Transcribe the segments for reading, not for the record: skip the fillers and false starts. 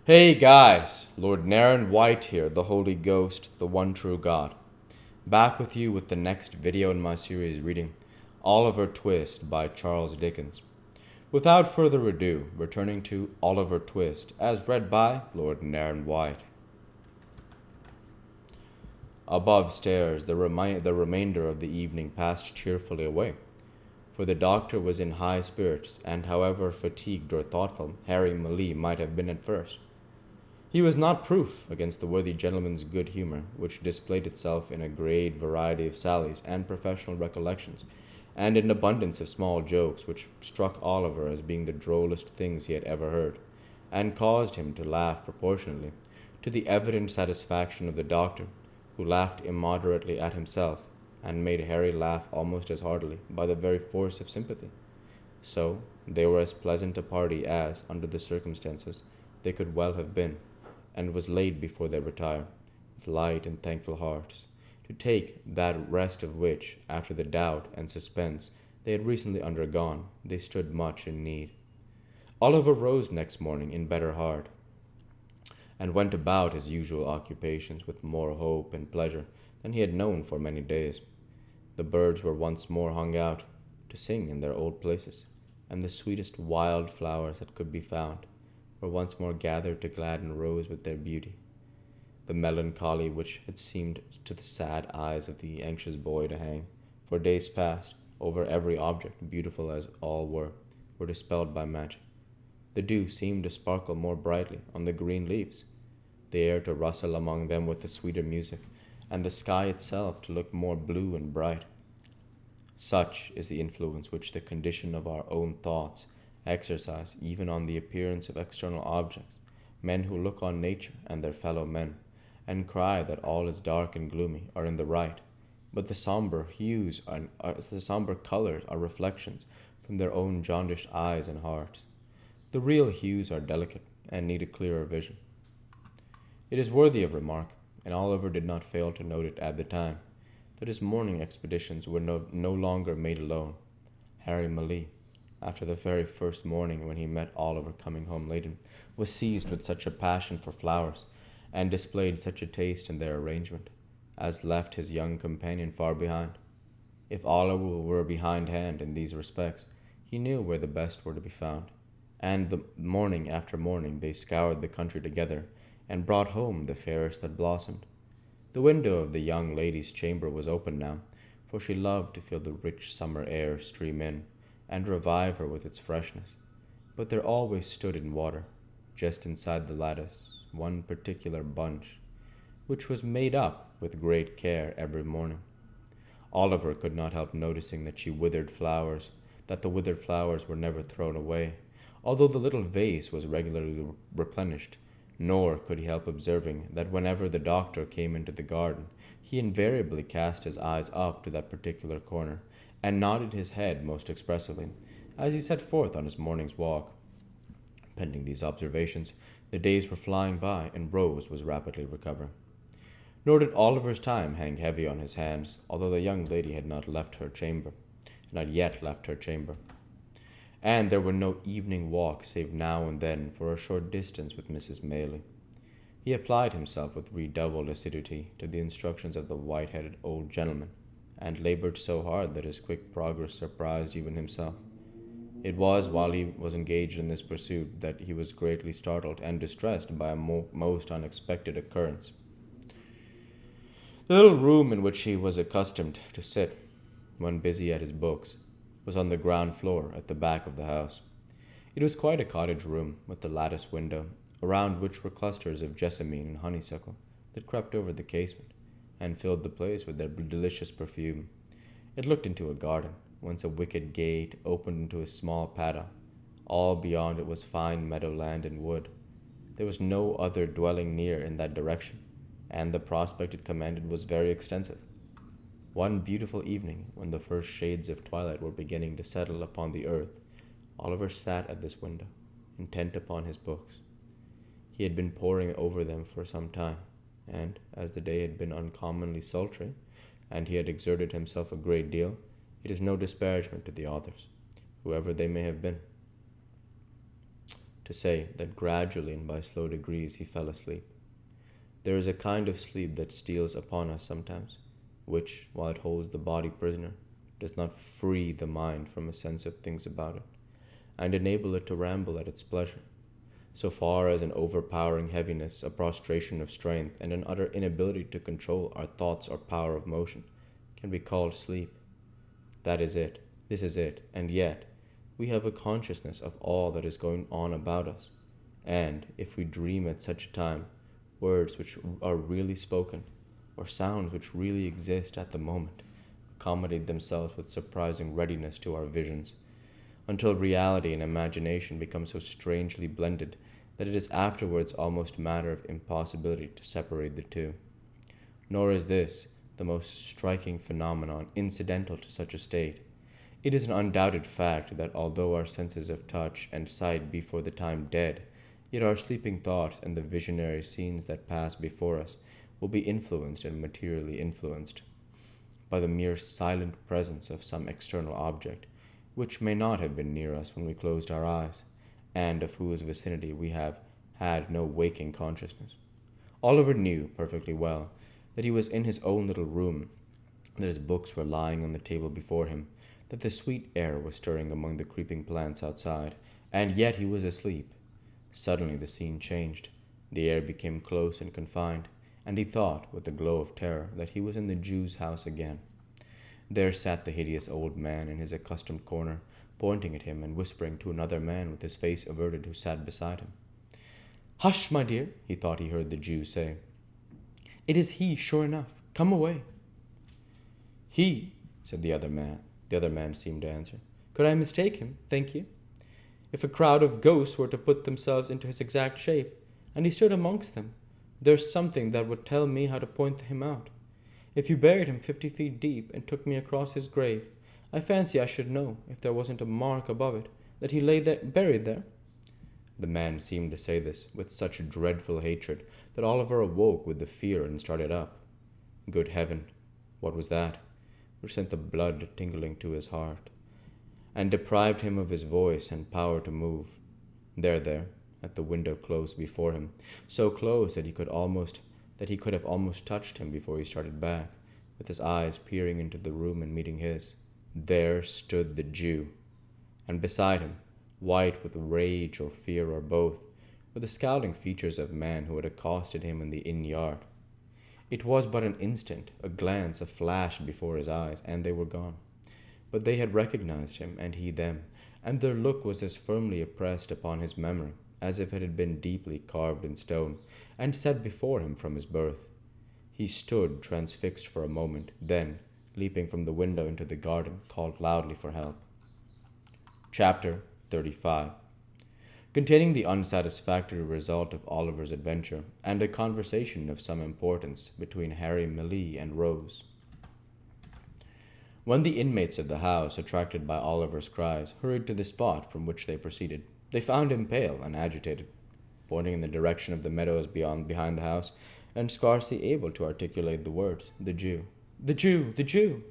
Hey guys, Lord Naren White here, the Holy Ghost, the one true God. Back with you with the next video in my series reading Oliver Twist by Charles Dickens. Without further ado, returning to Oliver Twist as read by Lord Naren White. Above stairs, the remainder of the evening passed cheerfully away, for the doctor was in high spirits, and however fatigued or thoughtful Harry Malee might have been at first, he was not proof against the worthy gentleman's good humour, which displayed itself in a great variety of sallies and professional recollections, and in abundance of small jokes which struck Oliver as being the drollest things he had ever heard, and caused him to laugh proportionately, to the evident satisfaction of the doctor, who laughed immoderately at himself, and made Harry laugh almost as heartily by the very force of sympathy. So they were as pleasant a party as, under the circumstances, they could well have been, and was laid before they retired, with light and thankful hearts, to take that rest of which, after the doubt and suspense they had recently undergone, they stood much in need. Oliver rose next morning in better heart, and went about his usual occupations with more hope and pleasure than he had known for many days. The birds were once more hung out to sing in their old places, and the sweetest wild flowers that could be found were once more gathered to gladden Rose with their beauty. The melancholy which had seemed to the sad eyes of the anxious boy to hang, for days past, over every object, beautiful as all were dispelled by magic. The dew seemed to sparkle more brightly on the green leaves, the air to rustle among them with a sweeter music, and the sky itself to look more blue and bright. Such is the influence which the condition of our own thoughts exercise even on the appearance of external objects. Men who look on nature and their fellow men, and cry that all is dark and gloomy, are in the right, but the somber colors are reflections from their own jaundiced eyes and hearts. The real hues are delicate and need a clearer vision. It is worthy of remark, and Oliver did not fail to note it at the time, that his morning expeditions were no longer made alone. Harry Malee, after the very first morning when he met Oliver coming home laden, was seized with such a passion for flowers, and displayed such a taste in their arrangement, as left his young companion far behind. If Oliver were behindhand in these respects, he knew where the best were to be found, and the morning after morning they scoured the country together, and brought home the fairest that blossomed. The window of the young lady's chamber was open now, for she loved to feel the rich summer air stream in, and revive her with its freshness. But there always stood in water, just inside the lattice, one particular bunch, which was made up with great care every morning. Oliver could not help noticing that the withered flowers were never thrown away, although the little vase was regularly replenished, nor could he help observing that whenever the doctor came into the garden, he invariably cast his eyes up to that particular corner, and nodded his head most expressively, as he set forth on his morning's walk. Pending these observations, the days were flying by, and Rose was rapidly recovering. Nor did Oliver's time hang heavy on his hands, although the young lady had not yet left her chamber, and there were no evening walks save now and then for a short distance with Mrs. Maylie. He applied himself with redoubled assiduity to the instructions of the white-headed old gentleman, and labored so hard that his quick progress surprised even himself. It was while he was engaged in this pursuit that he was greatly startled and distressed by a most unexpected occurrence. The little room in which he was accustomed to sit, when busy at his books, was on the ground floor at the back of the house. It was quite a cottage room, with a lattice window, around which were clusters of jessamine and honeysuckle that crept over the casement, and filled the place with their delicious perfume. It looked into a garden, whence a wicket gate opened into a small paddock. All beyond it was fine meadowland and wood. There was no other dwelling near in that direction, and the prospect it commanded was very extensive. One beautiful evening, when the first shades of twilight were beginning to settle upon the earth, Oliver sat at this window, intent upon his books. He had been poring over them for some time, and, as the day had been uncommonly sultry, and he had exerted himself a great deal, it is no disparagement to the authors, whoever they may have been, to say that gradually and by slow degrees he fell asleep. There is a kind of sleep that steals upon us sometimes, which, while it holds the body prisoner, does not free the mind from a sense of things about it, and enable it to ramble at its pleasure, so far as an overpowering heaviness, a prostration of strength, and an utter inability to control our thoughts or power of motion can be called sleep. That is it, this is it, and yet we have a consciousness of all that is going on about us, and if we dream at such a time, words which are really spoken, or sounds which really exist at the moment, accommodate themselves with surprising readiness to our visions, until reality and imagination become so strangely blended that it is afterwards almost matter of impossibility to separate the two. Nor is this the most striking phenomenon incidental to such a state. It is an undoubted fact that although our senses of touch and sight be for the time dead, yet our sleeping thoughts and the visionary scenes that pass before us will be influenced and materially influenced by the mere silent presence of some external object, which may not have been near us when we closed our eyes, and of whose vicinity we have had no waking consciousness. Oliver knew perfectly well that he was in his own little room, that his books were lying on the table before him, that the sweet air was stirring among the creeping plants outside, and yet he was asleep. Suddenly the scene changed. The air became close and confined, and he thought, with a glow of terror, that he was in the Jew's house again. There sat the hideous old man in his accustomed corner, pointing at him and whispering to another man with his face averted who sat beside him. "Hush, my dear," he thought he heard the Jew say. "It is he, sure enough. Come away." "He," said the other man. The other man seemed to answer. "Could I mistake him, think you? If a crowd of ghosts were to put themselves into his exact shape, and he stood amongst them, there's something that would tell me how to point him out. If you buried him 50 feet deep and took me across his grave, I fancy I should know, if there wasn't a mark above it, that he lay there, buried there." The man seemed to say this with such dreadful hatred that Oliver awoke with the fear and started up. Good heaven, what was that, which sent the blood tingling to his heart, and deprived him of his voice and power to move? There, at the window close before him, so close that he could have almost touched him before he started back, with his eyes peering into the room and meeting his. There stood the Jew, and beside him, white with rage or fear or both, were the scowling features of man who had accosted him in the inn yard. It was but an instant, a glance, a flash before his eyes, and they were gone. But they had recognized him, and he them, and their look was as firmly impressed upon his memory as if it had been deeply carved in stone, and set before him from his birth. He stood transfixed for a moment, then, leaping from the window into the garden, called loudly for help. Chapter 35, containing the unsatisfactory result of Oliver's adventure, and a conversation of some importance between Harry Millie and Rose. When the inmates of the house, attracted by Oliver's cries, hurried to the spot from which they proceeded, they found him pale and agitated, pointing in the direction of the meadows behind the house, and scarcely able to articulate the words, "The Jew! The Jew! The Jew!"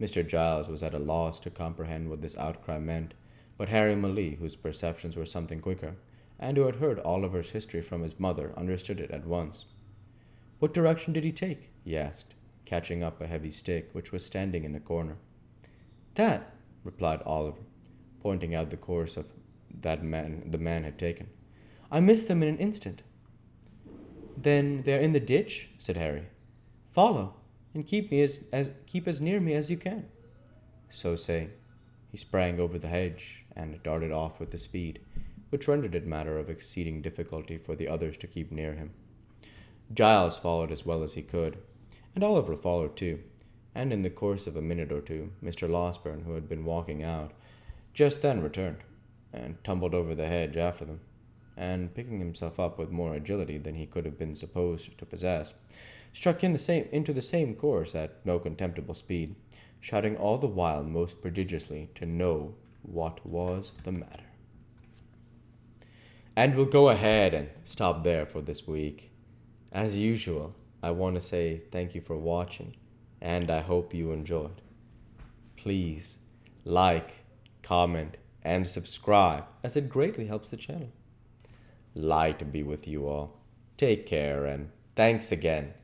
Mr. Giles was at a loss to comprehend what this outcry meant, but Harry Millie, whose perceptions were something quicker, and who had heard Oliver's history from his mother, understood it at once. "What direction did he take?" he asked, catching up a heavy stick which was standing in a corner. "That," replied Oliver, pointing out the course of the man had taken. "I missed them in an instant." "Then they're in the ditch?" said Harry. "Follow, and keep as near me as you can." So saying, he sprang over the hedge and darted off with a speed which rendered it matter of exceeding difficulty for the others to keep near him. Giles followed as well as he could, and Oliver followed too, and in the course of a minute or two, Mr. Losberne, who had been walking out, just then returned, and tumbled over the hedge after them, and picking himself up with more agility than he could have been supposed to possess, struck into the same course at no contemptible speed, shouting all the while most prodigiously to know what was the matter. And we'll go ahead and stop there for this week. As usual, I want to say thank you for watching, and I hope you enjoyed. Please like, comment, and subscribe, as it greatly helps the channel. Light be with you all. Take care, and thanks again